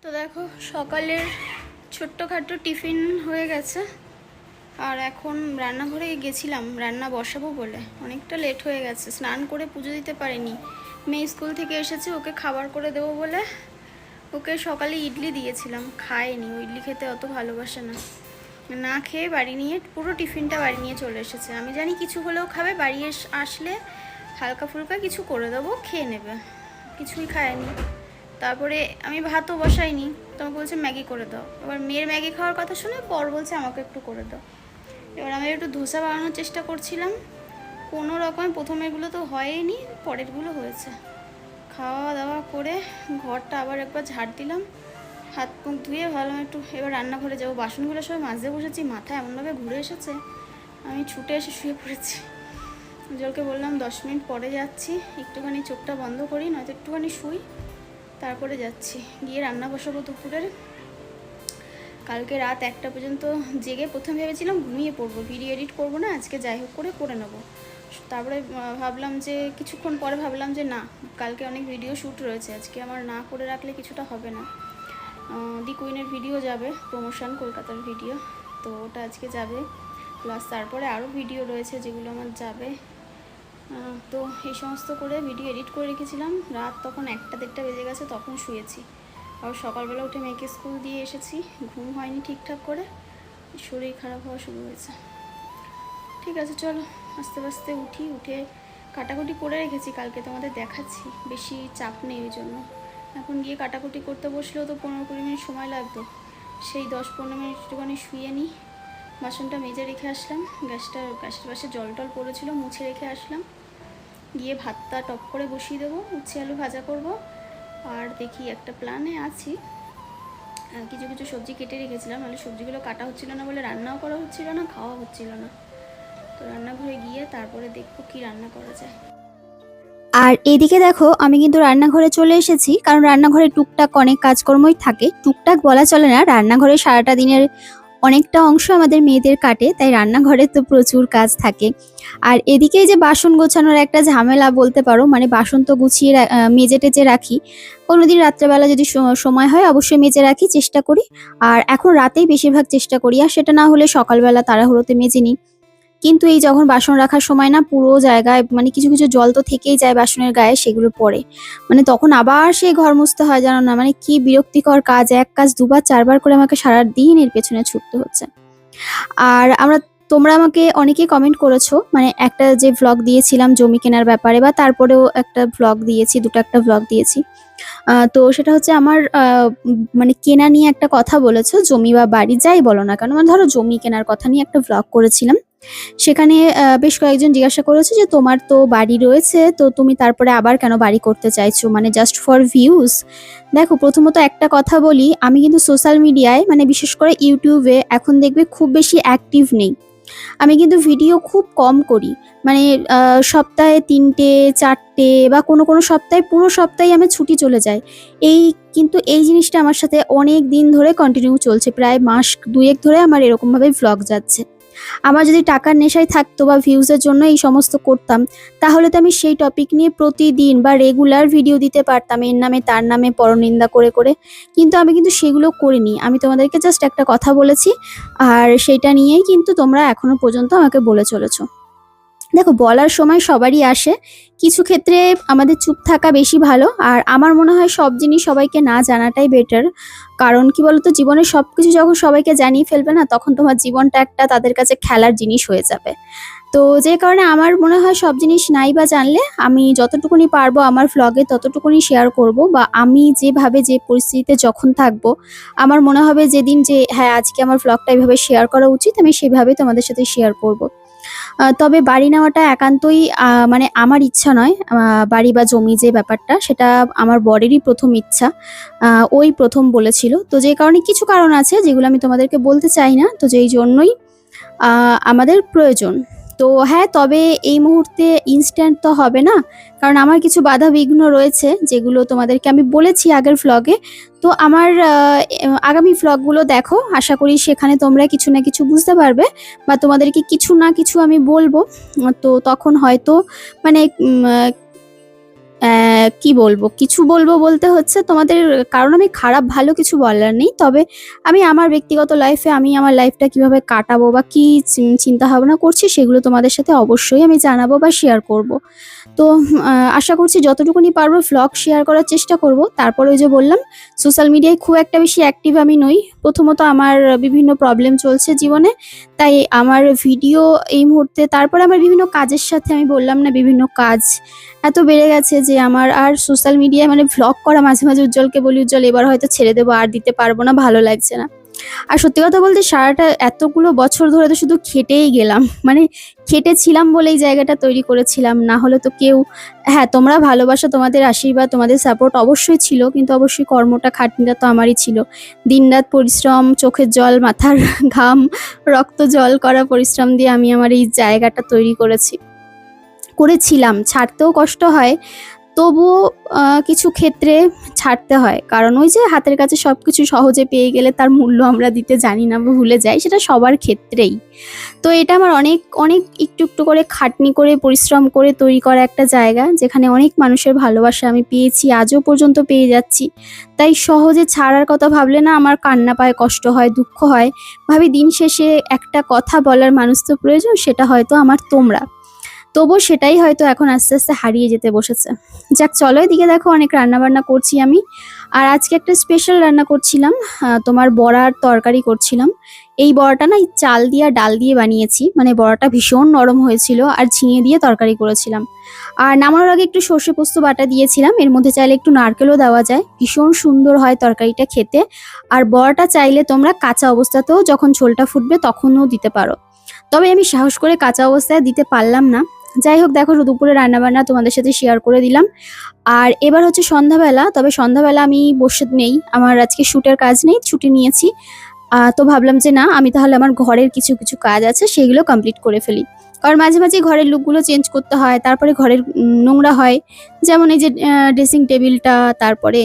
তো দেখো সকালের ছোট্টখাটো টিফিন হয়ে গেছে। আর এখন রান্নাঘরে গেছিলাম রান্না বসাবো বলে, অনেকটা লেট হয়ে গেছে, স্নান করে পুজো দিতে পারিনি। মেয়ে স্কুল থেকে এসেছে, ওকে খাবার করে দেবো বলে ওকে সকালে ইডলি দিয়েছিলাম, খায়নি, ও ইডলি খেতে অত ভালোবাসে না। না খেয়ে বাড়ি নিয়ে পুরো টিফিনটা বাড়ি নিয়ে চলে এসেছে। আমি জানি কিছু হলেও খাবে, বাড়ি আসলে হালকা ফুলকা কিছু করে দেবো, খেয়ে নেবে, কিছুই খায়নি। তারপরে আমি ভাতও বসাইনি, তোমাকে বলছে ম্যাগি করে দাও। এবার মেয়ের ম্যাগি খাওয়ার কথা শুনে পর বলছে আমাকে একটু করে দাও। এবার আমি একটু ধোসা বানানোর চেষ্টা করছিলাম, কোনো রকম প্রথমেরগুলো তো হয়নি, পরেরগুলো হয়েছে। খাওয়া দাওয়া করে ঘরটা আবার একবার ঝাড় দিলাম, হাত মুখ ধুয়ে ভাবলাম একটু এবার রান্নাঘরে যাবো। বাসনগুলো সব মাজতে বসেছি, মাথা এমনভাবে ঘুরে এসেছে, আমি ছুটে এসে শুয়ে পড়েছি। জলকে বললাম 10 মিনিট পরে যাচ্ছি, একটুখানি চোখটা বন্ধ করি, নয়তো একটুখানি শুই, তারপরে যাচ্ছি। গিয়ে রান্না বসাবো দুপুরের। কালকে রাত 1টা পর্যন্ত জেগে প্রথম ভেবেছিলাম ঘুমিয়ে পড়বো, ভিডিও এডিট করবো না আজকে, যাই হোক করে নেবো। তারপরে ভাবলাম যে কিছুক্ষণ পরে ভাবলাম যে না, কালকে অনেক ভিডিও শ্যুট রয়েছে, আজকে আমার না করে রাখলে কিছুটা হবে না। দি কুইনের ভিডিও যাবে, প্রমোশন কলকাতার ভিডিও, তো ওটা আজকে যাবে। প্লাস তারপরে আরও ভিডিও রয়েছে যেগুলো আমার যাবে। তো এই সমস্ত করে ভিডিও এডিট করে রেখেছিলাম। রাত তখন 1টা-1:30 বেজে গেছে, তখন শুয়েছি। আর সকালবেলা উঠে মেয়েকে স্কুল দিয়ে এসেছি, ঘুম হয়নি ঠিকঠাক করে, শরীর খারাপ হওয়া শুরু হয়েছে। ঠিক আছে চলো আস্তে আস্তে উঠে কাটাকুটি করে রেখেছি, কালকে তোমাদের দেখাচ্ছি, বেশি চাপ নেই ওই জন্য। এখন গিয়ে কাটাকুটি করতে বসলেও তো 15-20 মিনিট সময় লাগতো, সেই 10-15 মিনিট একটুখানি শুয়ে নিই। বাসনটা মেজে রেখে আসলাম, গ্যাসের পাশে জল টল পড়েছিল, মুছে রেখে আসলাম। গিয়ে ভাতটা টপ করে বসিয়ে দেবো, উচ্ছে আলু ভাজা করব। আর দেখি একটা প্ল্যানে আছি, কিছু কিছু সবজি কেটে রেখেছিলাম, নাহলে সবজিগুলো কাটা হচ্ছিল না বলে রান্নাও করা হচ্ছিল না, খাওয়া হচ্ছিল না। তো রান্নাঘরে গিয়ে তারপরে দেখবো কি রান্না করা যায়। আর এদিকে দেখো আমি কিন্তু রান্নাঘরে চলে এসেছি, কারণ রান্নাঘরে টুকটাক অনেক কাজকর্মই থাকে। টুকটাক বলা চলে না, রান্নাঘরে সারাটা দিনের অনেকটা অংশ আমাদের মেয়েদের কাটে, তাই রান্নাঘরে তো প্রচুর কাজ থাকে। আর এদিকে যে বাসন গোছানোর একটা ঝামেলা বলতে পারো, মানে বাসন তো গুছিয়ে মেজে টেজে রাখি, কোনোদিন রাত্রেবেলা যদি সময় হয় অবশ্যই মেজে রাখি, চেষ্টা করি। আর এখন রাতেই বেশিরভাগ চেষ্টা করি, আর সেটা না হলে সকালবেলা তাড়াহুড়োতে মেজে নিই। কিন্তু এই যখন বাসন রাখার সময় না পুরো জায়গায় মানে কিছু কিছু জল তো থেকেই যায় বাসনের গায়ে, সেগুলো পড়ে, মানে তখন আবার সেই ঘর মুছতে হয়, জানো না, মানে কি বিরক্তিকর কাজ, এক কাজ দুবার চারবার করে আমাকে সারা দিন এর পেছনে ছুটতে হচ্ছে। আর তোমরা আমাকে অনেকেই কমেন্ট করেছো, মানে একটা যে ভ্লগ দিয়েছিলাম জমি কেনার ব্যাপারে, বা তারপরেও একটা ভ্লগ দিয়েছি, দুটো একটা ভ্লগ দিয়েছি। তো সেটা হচ্ছে আমার মানে কেনা নিয়ে একটা কথা বলেছো, জমি বা বাড়ি যাই বলো না কেন, মানে ধরো জমি কেনার কথা নিয়ে একটা ভ্লগ করেছিলাম। সেখানে বেশ কয়েকজন জিজ্ঞাসা করেছে যে তোমার তো বাড়ি রয়েছে, তো তুমি তারপরে আবার কেন বাড়ি করতে চাইছো, মানে জাস্ট ফর ভিউজ? দেখো প্রথমত একটা কথা বলি, আমি কিন্তু সোশ্যাল মিডিয়ায় মানে বিশেষ করে ইউটিউবে এখন দেখবে খুব বেশি অ্যাক্টিভ নেই। আমি কিন্তু ভিডিও খুব কম করি, মানে সপ্তাহে 3টে 4টে, বা কোনো কোনো সপ্তাহে পুরো সপ্তাহে আমি ছুটি চলে যায়। কিন্তু এই জিনিসটা আমার সাথে অনেক দিন ধরে কন্টিনিউ চলছে, প্রায় মাস 2-1 ধরে আমার এরকমভাবে ভ্লগ যাচ্ছে। আমার যদি টাকার নেশায় থাকতো বা ভিউজের জন্য এই সমস্ত করতাম, তাহলে তো আমি সেই টপিক নিয়ে প্রতিদিন বা রেগুলার ভিডিও দিতে পারতাম, এর নামে তার নামে পরনিন্দা করে করে। কিন্তু আমি কিন্তু সেগুলো করিনি, আমি তোমাদেরকে জাস্ট একটা কথা বলেছি, আর সেটা নিয়েই কিন্তু তোমরা এখনো পর্যন্ত আমাকে বলে চলেছো। দেখো বলার সময় সবারই আসে, কিছু ক্ষেত্রে আমাদের চুপ থাকা বেশি ভালো, আর আমার মনে হয় সব জিনিস সবাইকে না জানাটাই বেটার। কারণ কি বলতো, জীবনের সবকিছু যখন সবাইকে জানিয়ে ফেলবে না, তখন তোমার জীবনটা একটা তাদের কাছে খেলার জিনিস হয়ে যাবে। তো যে কারণে আমার মনে হয় সব জিনিস নাই বা জানলে আমি যতটুকুনি পারবো আমার ভ্লগে ততটুকুনি শেয়ার করব, বা আমি যেভাবে যে পরিস্থিতিতে যখন থাকবো আমার মনে হবে যেদিন যে হ্যাঁ আজকে আমার ভ্লগটা এইভাবে শেয়ার করা উচিত, আমি সেভাবে তোমাদের সাথে শেয়ার করব। তবে বাড়ি নেওয়াটা একান্তই মানে আমার ইচ্ছা নয়, বাড়ি বা জমি যে ব্যাপারটা সেটা আমার বরেরই প্রথম ইচ্ছা, ওই প্রথম বলেছিল। তো যে কারণে কিছু কারণ আছে যেগুলো আমি তোমাদেরকে বলতে চাই না, তো যেই জন্যই আমাদের প্রয়োজন। তো হ্যাঁ, তবে এই মুহূর্তে ইনস্ট্যান্ট তো হবে না, কারণ আমার কিছু বাধা বিঘ্ন রয়েছে যেগুলো তোমাদেরকে আমি বলেছি আগের ভ্লগে। তো আমার আগামী ভ্লগগুলো দেখো, আশা করি সেখানে তোমরা কিছু না কিছু বুঝতে পারবে, বা তোমাদেরকে কিছু না কিছু আমি বলবো। তো তখন হয়তো মানে কি বলবো, কিছু বলবো বলতে হচ্ছে তোমাদের, কারণ আমি খারাপ ভালো কিছু বলার নেই, তবে আমি আমার ব্যক্তিগত লাইফে আমি আমার লাইফটা কিভাবে কাটাবো বা কি চিন্তা ভাবনা করছি সেগুলো তোমাদের সাথে অবশ্যই আমি জানাবো বা শেয়ার করব। তো আশা করছি যতটুকুনি পারবো ভ্লগ শেয়ার করার চেষ্টা করব। তারপর ওই যে বললাম, সোশ্যাল মিডিয়ায় খুব একটা বেশি অ্যাক্টিভ আমি নই। প্রথমত আমার বিভিন্ন প্রবলেম চলছে জীবনে, তাই আমার ভিডিও এই মুহূর্তে, তারপরে আমার বিভিন্ন কাজের সাথে, আমি বললাম না বিভিন্ন কাজ এত বেড়ে গেছে যে আমার আর সোশ্যাল মিডিয়ায় মানে ভ্লগ করা, মাঝে মাঝে উজ্জ্বলকে বলি উজ্জ্বল এবার হয়তো ছেড়ে দেবো, আর দিতে পারবো না, ভালো লাগছে না। আর সত্যি কথা বলতে সারাটা এতগুলো বছর ধরে তো শুধু খেটেই গেলাম, মানে খেটেছিলাম বলে এই জায়গাটা তৈরি করেছিলাম, না হলে তো কেউ, হ্যাঁ তোমরা ভালোবাসা, তোমাদের আশীর্বাদ, তোমাদের সাপোর্ট অবশ্যই ছিল, কিন্তু অবশ্যই কর্মটা খাটনিটা তো আমারই ছিল। দিনরাত পরিশ্রম, চোখের জল, মাথার ঘাম, রক্ত জল করা পরিশ্রম দিয়ে আমি আমার এই জায়গাটা তৈরি করেছিলাম। ছাড়তেও কষ্ট হয়, তবুও কিছু ক্ষেত্রে ছাড়তে হয়, কারণ ওই যে হাতের কাছে সব কিছু সহজে পেয়ে গেলে তার মূল্য আমরা দিতে জানি না বা ভুলে যাই, সেটা সবার ক্ষেত্রেই। তো এটা আমার অনেক অনেক একটু একটু করে খাটনি করে পরিশ্রম করে তৈরি করা একটা জায়গা, যেখানে অনেক মানুষের ভালোবাসা আমি পেয়েছি, আজও পর্যন্ত পেয়ে যাচ্ছি। তাই সহজে ছাড়ার কথা ভাবলে না আমার কান্না পায়, কষ্ট হয়, দুঃখ হয়। ভাবি দিন শেষে একটা কথা বলার মানুষ তো প্রয়োজন, সেটা হয়তো আমার তোমরা। তবুও সেটাই হয়তো এখন আস্তে আস্তে হারিয়ে যেতে বসেছে। যাক চলো, এদিকে দেখো অনেক রান্না বান্না করছি আমি। আর আজকে একটা স্পেশাল রান্না করছিলাম, তোমার বড়ার তরকারি করছিলাম। এই বড়াটা না এই চাল দিয়ে আর ডাল দিয়ে বানিয়েছি, মানে বড়াটা ভীষণ নরম হয়েছিল, আর ঝিঙে দিয়ে তরকারি করেছিলাম। আর নামানোর আগে একটু সর্ষে পোস্ত বাটা দিয়েছিলাম, এর মধ্যে চাইলে একটু নারকেলও দেওয়া যায়, ভীষণ সুন্দর হয় তরকারিটা খেতে। আর বড়াটা চাইলে তোমরা কাঁচা অবস্থাতেও যখন ঝোলটা ফুটবে তখনও দিতে পারো, তবে আমি সাহস করে কাঁচা অবস্থায় দিতে পারলাম না। যাই হোক, দেখো দুপুরে রান্নাবান্না তোমাদের সাথে শেয়ার করে দিলাম। আর এবার হচ্ছে সন্ধ্যাবেলা, তবে সন্ধ্যাবেলা আমি বসে নেই, আমার আজকে শ্যুটের কাজ নেই, ছুটি নিয়েছি। তো ভাবলাম যে না, আমি তাহলে আমার ঘরের কিছু কিছু কাজ আছে সেগুলো কমপ্লিট করে ফেলি, কারণ মাঝে মাঝে ঘরের লুকগুলো চেঞ্জ করতে হয়, তারপরে ঘরের নোংরা হয়। যেমন এই যে ড্রেসিং টেবিলটা, তারপরে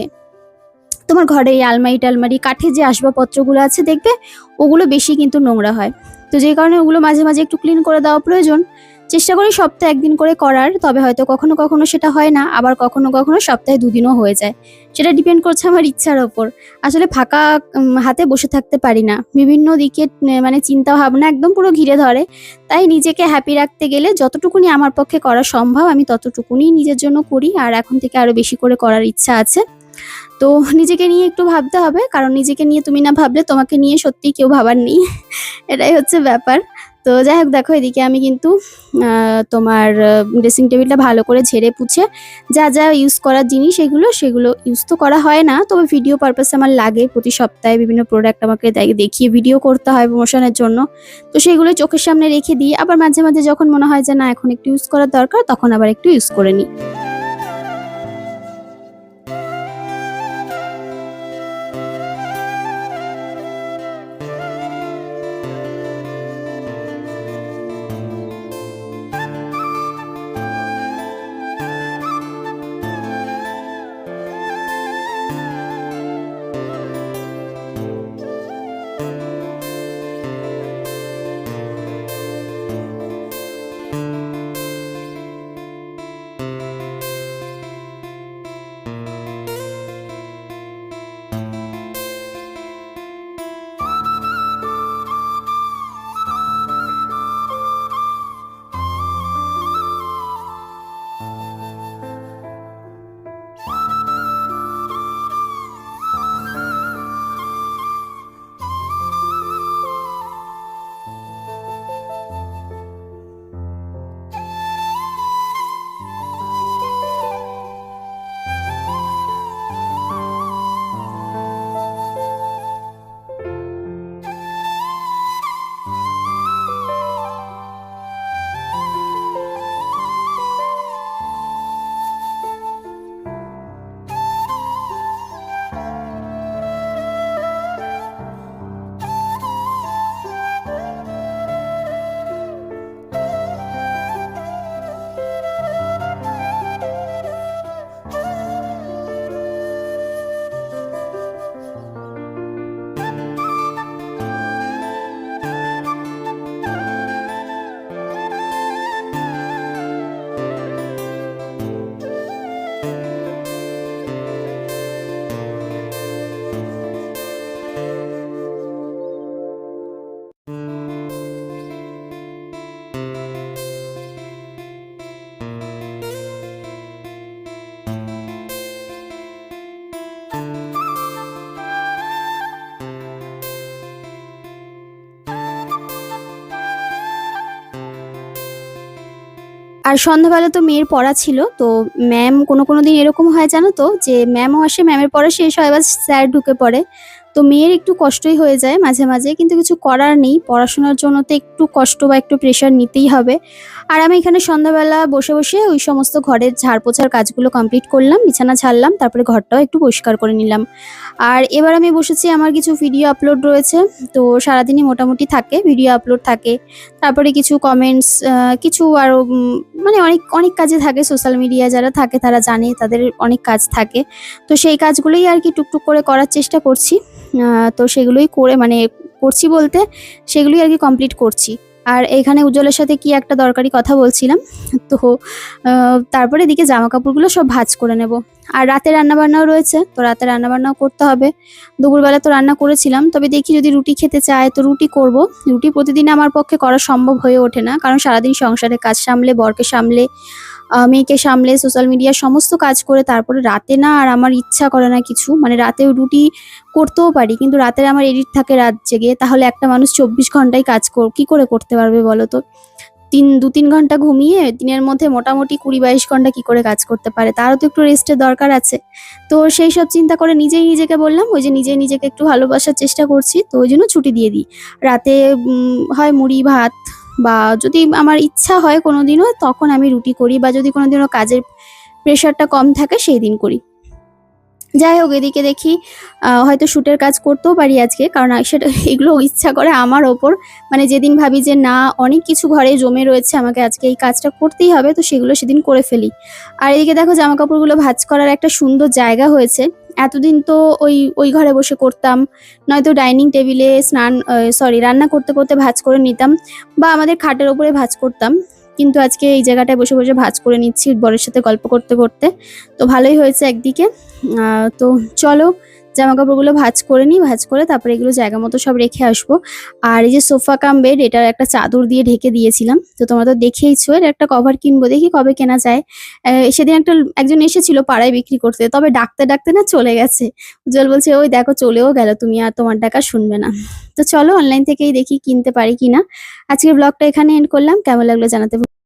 তোমার ঘরে এই আলমারি টালমারি, কাঠের যে আসবাবপত্রগুলো আছে দেখবে, ওগুলো বেশি কিন্তু নোংরা হয়। তো যে কারণে ওগুলো মাঝে মাঝে একটু ক্লিন করে দেওয়া প্রয়োজন। চেষ্টা করি সপ্তাহে একদিন করে করার, তবে হয়তো কখনো কখনো সেটা হয় না, আবার কখনো কখনো সপ্তাহে দুদিনও হয়ে যায়। সেটা ডিপেন্ড করছে আমার ইচ্ছার ওপর। আসলে ফাঁকা হাতে বসে থাকতে পারি না, বিভিন্ন দিকে মানে চিন্তা ভাবনা একদম পুরো ঘিরে ধরে। তাই নিজেকে হ্যাপি রাখতে গেলে যতটুকুনি আমার পক্ষে করা সম্ভব আমি ততটুকুনি নিজের জন্য করি, আর এখন থেকে আরো বেশি করে করার ইচ্ছা আছে। তো নিজেকে নিয়ে একটু ভাবতে হবে, কারণ নিজেকে নিয়ে তুমি না ভাবলে তোমাকে নিয়ে সত্যিই কেউ ভাবার নেই। এটাই হচ্ছে ব্যাপার। তো যাই হোক, দেখো এদিকে আমি কিন্তু তোমার ড্রেসিং টেবিলটা ভালো করে ঝেড়ে পুছে, যা যা ইউজ করার জিনিস সেগুলো ইউজ তো করা হয় না, তবে ভিডিও পারপাসে আমার লাগে, প্রতি সপ্তাহে বিভিন্ন প্রোডাক্ট আমাকে দেখিয়ে ভিডিও করতে হয় প্রমোশনের জন্য। তো সেগুলো চোখের সামনে রেখে দিই, আবার মাঝে মাঝে যখন মনে হয় যে না এখন একটু ইউজ করার দরকার, তখন আবার একটু ইউজ করে নিই। আর সন্ধ্যাবেলা তো মেয়ের পড়া ছিল, তো ম্যাম কোনো দিন এরকম হয় জানো তো, যে ম্যামও আসে, ম্যামের পড়া শেষ হয়, এবার স্যার ঢুকে পড়ে। তো মেয়ের একটু কষ্টই হয়ে যায় মাঝে মাঝে, কিন্তু কিছু করার নেই, পড়াশোনার জন্য তো একটু কষ্ট বা একটু প্রেশার নিতেই হবে। আর আমি এখানে সন্ধ্যাবেলা বসে বসে ওই সমস্ত ঘরের ঝাড় পোছার কাজগুলো কমপ্লিট করলাম, বিছানা ছাড়লাম, তারপরে ঘরটাও একটু পরিষ্কার করে নিলাম। আর এবার আমি বসেছি, আমার কিছু ভিডিও আপলোড রয়েছে, তো সারাদিনই মোটামুটি থাকে, ভিডিও আপলোড থাকে, তারপরে কিছু কমেন্টস, কিছু আরও মানে অনেক অনেক কাজে থাকে। সোশ্যাল মিডিয়া যারা থাকে তারা জানে, তাদের অনেক কাজ থাকে। তো সেই কাজগুলোই আর কি টুকটুক করে করার চেষ্টা করছি। তো সেগুলোই করে মানে করছি বলতে সেগুলোই আর কি কমপ্লিট করছি। আর এখানে উজ্জ্বলের সাথে কি একটা দরকারি কথা বলছিলাম। তো তারপরে এদিকে জামা কাপড়গুলো সব ভাঁজ করে নেব। আর রাতে রান্নাবান্নাও রয়েছে, তো রাতে রান্নাবান্নাও করতে হবে। দুপুরবেলা তো রান্না করেছিলাম, তবে দেখি যদি রুটি খেতে চায় তো রুটি করব। রুটি প্রতিদিন আমার পক্ষে করা সম্ভব হয়ে ওঠে না, কারণ সারাদিন সংসারে কাজ সামলে, বরকে সামলে, মেয়েকে সামলে, সোশ্যাল মিডিয়ার সমস্ত কাজ করে তারপরে রাতে না আর আমার ইচ্ছা করে না কিছু, মানে রাতে রুটি করতেও পারি, কিন্তু রাতের আমার এডিট থাকে রাত জেগে, তাহলে একটা মানুষ 24 ঘন্টায় কাজ কি করে করতে পারবে বলো তো? 2-3 ঘন্টা ঘুমিয়ে দিনের মধ্যে মোটামুটি 20-22 ঘন্টা কি করে কাজ করতে পারে? তারও তো একটু রেস্টের দরকার আছে। তো সেই সব চিন্তা করে নিজেই নিজেকে বললাম, ওই যে নিজেকে একটু ভালোবাসার চেষ্টা করছি, তো ওই জন্য ছুটি দিয়ে দিই। রাতে হয় মুড়ি ভাত, বা যদি আমার ইচ্ছা হয় কোনোদিনও তখন আমি রুটি করি, বা যদি কোনোদিনও কাজের প্রেশারটা কম থাকে সেই দিন করি। যাই হোক, এদিকে দেখি হয়তো শ্যুটের কাজ করতেও পারি আজকে, কারণ সেটা এগুলো ইচ্ছা করে আমার ওপর, মানে যেদিন ভাবি যে না অনেক কিছু ঘরে জমে রয়েছে, আমাকে আজকে এই কাজটা করতেই হবে, তো সেগুলো সেদিন করে ফেলি। আর এদিকে দেখো জামা কাপড়গুলো ভাঁজ করার একটা সুন্দর জায়গা হয়েছে। এতদিন তো ওই ঘরে বসে করতাম, নয়তো ডাইনিং টেবিলে রান্না করতে করতে ভাঁজ করে নিতাম, বা আমাদের খাটের ওপরে ভাঁজ করতাম। কিন্তু আজকে এই জায়গাটায় বসে বসে ভাঁজ করে নিচ্ছি বরের সাথে গল্প করতে করতে, তো ভালোই হয়েছে একদিকে। তো চলো জামা কাপড়গুলো ভাঁজ করে নিই, ভাঁজ করে তারপরে এগুলো জায়গা মতো সব রেখে আসবো। আর এই যে সোফা কাম বেড, এটার একটা চাদর দিয়ে ঢেকে দিয়েছিলাম, তো তোমরা তো দেখেইছো, এর একটা কভার কিনবো, দেখি কবে কেনা যায়। সেদিন একজন এসেছিল পাড়ায় বিক্রি করতে, তবে ডাকতে ডাকতে না চলে গেছে। উজ্জ্বল বলছে ওই দেখো চলেও গেল, তুমি আর তোমার ডাকা শুনবে না। তো চলো অনলাইন থেকেই দেখি কিনতে পারি কিনা। আজকের ব্লগটা এখানে এন্ড করলাম, কেমন লাগলো জানাতে